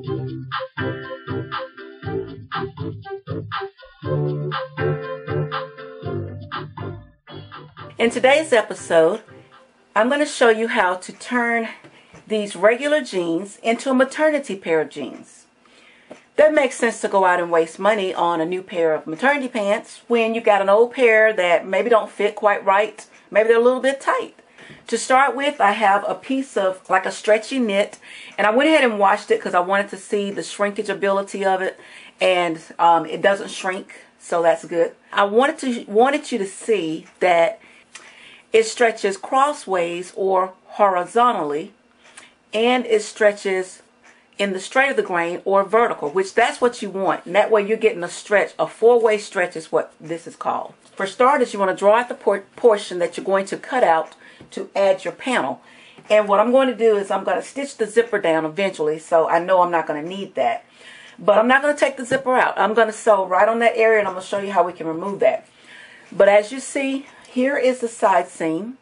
In today's episode, I'm going to show you how to turn these regular jeans into a maternity pair of jeans. That makes sense to go out and waste money on a new pair of maternity pants when you got an old pair that maybe don't fit quite right. Maybe they're a little bit tight. To start with, I have a piece of like a stretchy knit, and I went ahead and washed it because I wanted to see the shrinkage ability of it, and it doesn't shrink, so that's good. I wanted you to see that it stretches crossways or horizontally, and it stretches in the straight of the grain or vertical, which that's what you want. And that way you're getting a stretch, a four-way stretch is what this is called. For starters, you want to draw out the portion that you're going to cut out to add your panel. And what I'm going to do is I'm going to stitch the zipper down eventually, so I know I'm not going to need that. But I'm not going to take the zipper out. I'm going to sew right on that area, and I'm going to show you how we can remove that. But as you see, here is the side seam.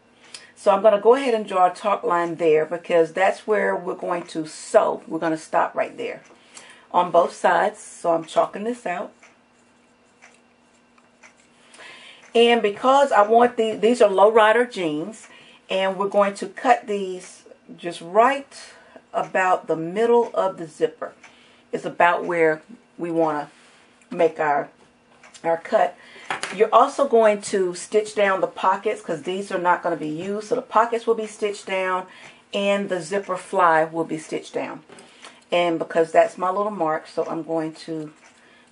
So I'm going to go ahead and draw a taut line there because that's where we're going to sew. We're going to stop right there on both sides. So I'm chalking this out. And because I want these are low rider jeans, and we're going to cut these just right about the middle of the zipper. It's about where we want to make our cut. You're also going to stitch down the pockets because these are not going to be used. So the pockets will be stitched down and the zipper fly will be stitched down. And because that's my little mark, so I'm going to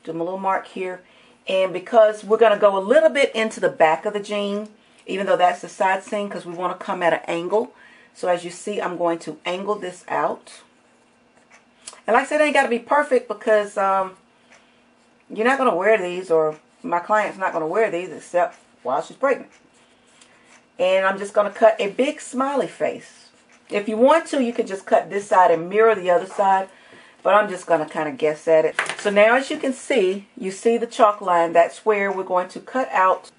do my little mark here. And because we're going to go a little bit into the back of the jean, even though that's the side seam, because we want to come at an angle. So as you see, I'm going to angle this out. And like I said, it ain't got to be perfect because you're not going to wear these, or my client's not going to wear these except while she's pregnant. And I'm just going to cut a big smiley face. If you want to, you can just cut this side and mirror the other side. But I'm just going to kind of guess at it. So now as you can see, you see the chalk line. That's where we're going to cut out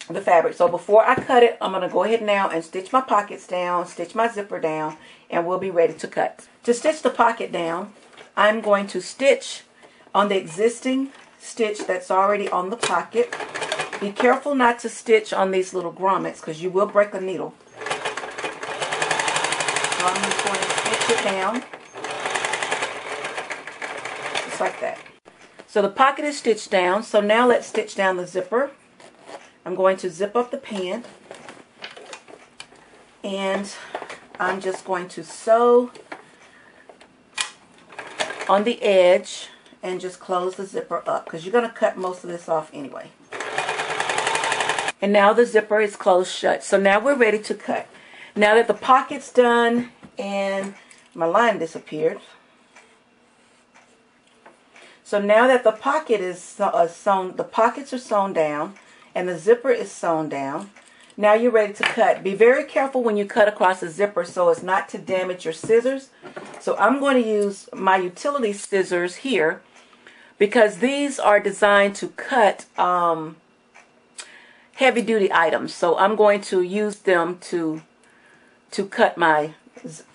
the fabric. So before I cut it, I'm going to go ahead now and stitch my pockets down, stitch my zipper down, and we'll be ready to cut. To stitch the pocket down, I'm going to stitch on the existing stitch that's already on the pocket. Be careful not to stitch on these little grommets because you will break a needle. So I'm just going to stitch it down just like that. So the pocket is stitched down. So now let's stitch down the zipper. I'm going to zip up the pant, and I'm just going to sew on the edge and just close the zipper up because you're going to cut most of this off anyway. And now the zipper is closed shut. So now we're ready to cut. Now that the pocket's done and my line disappeared. So now that the pocket is sewn, the pockets are sewn down and the zipper is sewn down. Now you're ready to cut. Be very careful when you cut across the zipper so as not to damage your scissors. So I'm going to use my utility scissors here because these are designed to cut heavy duty items. So I'm going to use them to cut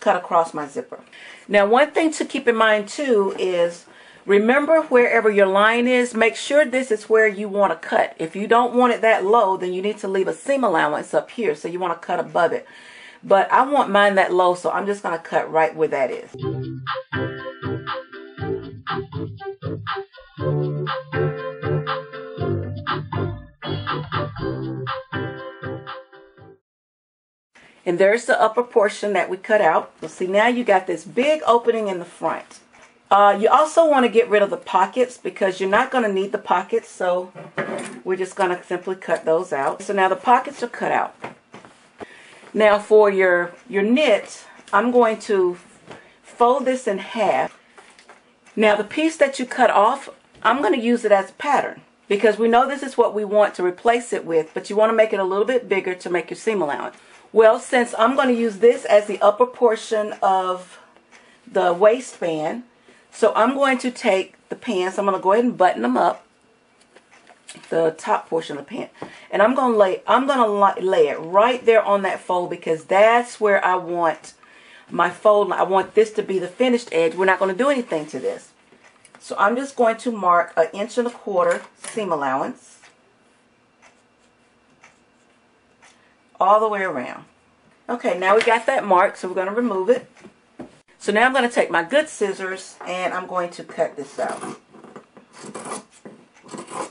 across my zipper. Now one thing to keep in mind too is remember wherever your line is, make sure this is where you want to cut. If you don't want it that low, then you need to leave a seam allowance up here. So you want to cut above it. But I want mine that low, so I'm just going to cut right where that is. And there's the upper portion that we cut out. So see, now you got this big opening in the front. You also want to get rid of the pockets because you're not going to need the pockets, so we're just going to simply cut those out. So now the pockets are cut out. Now for your knit, I'm going to fold this in half. Now the piece that you cut off, I'm going to use it as a pattern because we know this is what we want to replace it with, but you want to make it a little bit bigger to make your seam allowance. Well, since I'm going to use this as the upper portion of the waistband, so I'm going to take the pants, I'm going to go ahead and button them up, the top portion of the pant, and I'm going to lay it right there on that fold because that's where I want my fold. I want this to be the finished edge. We're not going to do anything to this. So I'm just going to mark 1.25 inch seam allowance all the way around. Okay, now we got that marked, so we're going to remove it. So now I'm going to take my good scissors and I'm going to cut this out.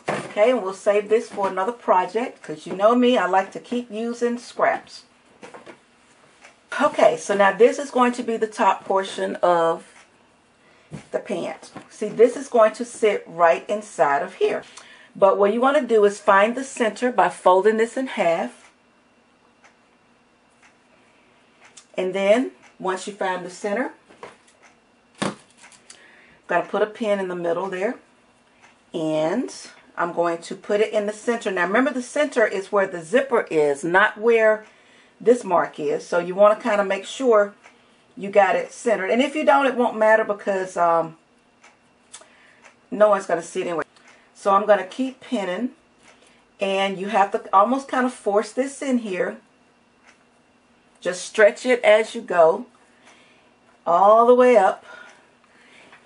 Okay, and we'll save this for another project because you know me, I like to keep using scraps. Okay, so now this is going to be the top portion of the pant. See, this is going to sit right inside of here. But what you want to do is find the center by folding this in half. And then, once you find the center, got to put a pin in the middle there. And I'm going to put it in the center. Now, remember, the center is where the zipper is, not where this mark is. So you want to kind of make sure you got it centered. And if you don't, it won't matter because no one's going to see it anyway. So I'm going to keep pinning. And you have to almost kind of force this in here. Just stretch it as you go, all the way up.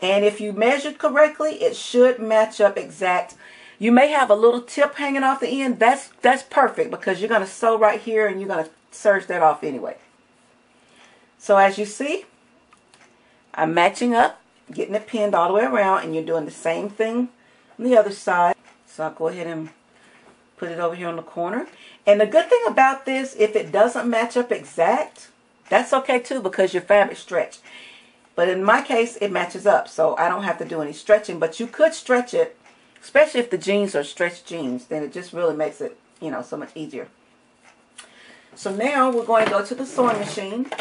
And if you measured correctly, it should match up exact. You may have a little tip hanging off the end. That's perfect because you're going to sew right here and you're going to serge that off anyway. So as you see, I'm matching up, getting it pinned all the way around, and you're doing the same thing on the other side. So I'll go ahead and put it over here on the corner. And the good thing about this, if it doesn't match up exact, that's okay too because your fabric stretched. But in my case, it matches up, so I don't have to do any stretching. But you could stretch it, especially if the jeans are stretched jeans. Then it just really makes it, you know, so much easier. So now we're going to go to the sewing machine.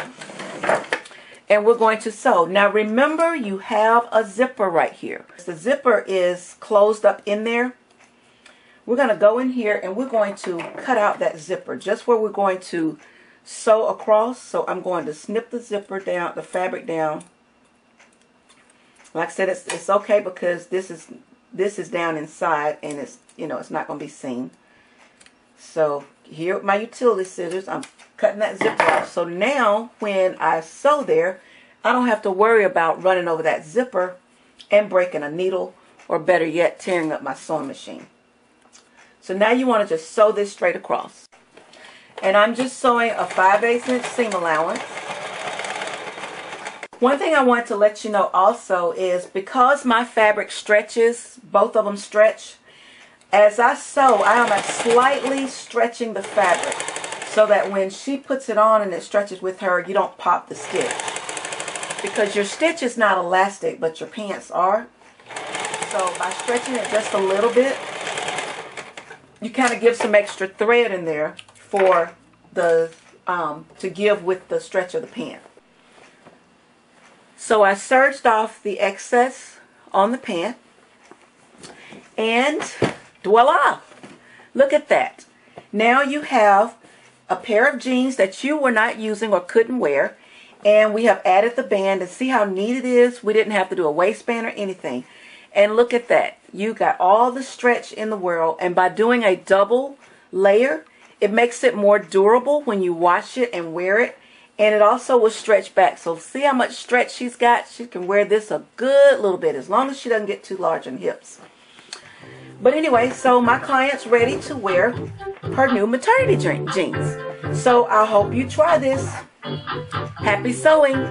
And we're going to sew. Now remember, you have a zipper right here. The zipper is closed up in there. We're going to go in here and we're going to cut out that zipper just where we're going to sew across. So I'm going to snip the zipper down, the fabric down. Like I said, it's okay because this is down inside and it's, you know, it's not going to be seen. So here with my utility scissors, I'm cutting that zipper off. So now when I sew there, I don't have to worry about running over that zipper and breaking a needle, or better yet, tearing up my sewing machine. So now you want to just sew this straight across. And I'm just sewing a 5/8 inch seam allowance. One thing I want to let you know also is because my fabric stretches, both of them stretch, as I sew, I am slightly stretching the fabric so that when she puts it on and it stretches with her, you don't pop the stitch. Because your stitch is not elastic, but your pants are. So by stretching it just a little bit, you kind of give some extra thread in there for the to give with the stretch of the pant. So I serged off the excess on the pant, and voila! Look at that. Now you have a pair of jeans that you were not using or couldn't wear, and we have added the band, and see how neat it is. We didn't have to do a waistband or anything. And look at that. You got all the stretch in the world, and by doing a double layer, it makes it more durable when you wash it and wear it, and it also will stretch back. So see how much stretch she's got? She can wear this a good little bit, as long as she doesn't get too large in hips. But anyway, so my client's ready to wear her new maternity jeans. So I hope you try this. Happy sewing!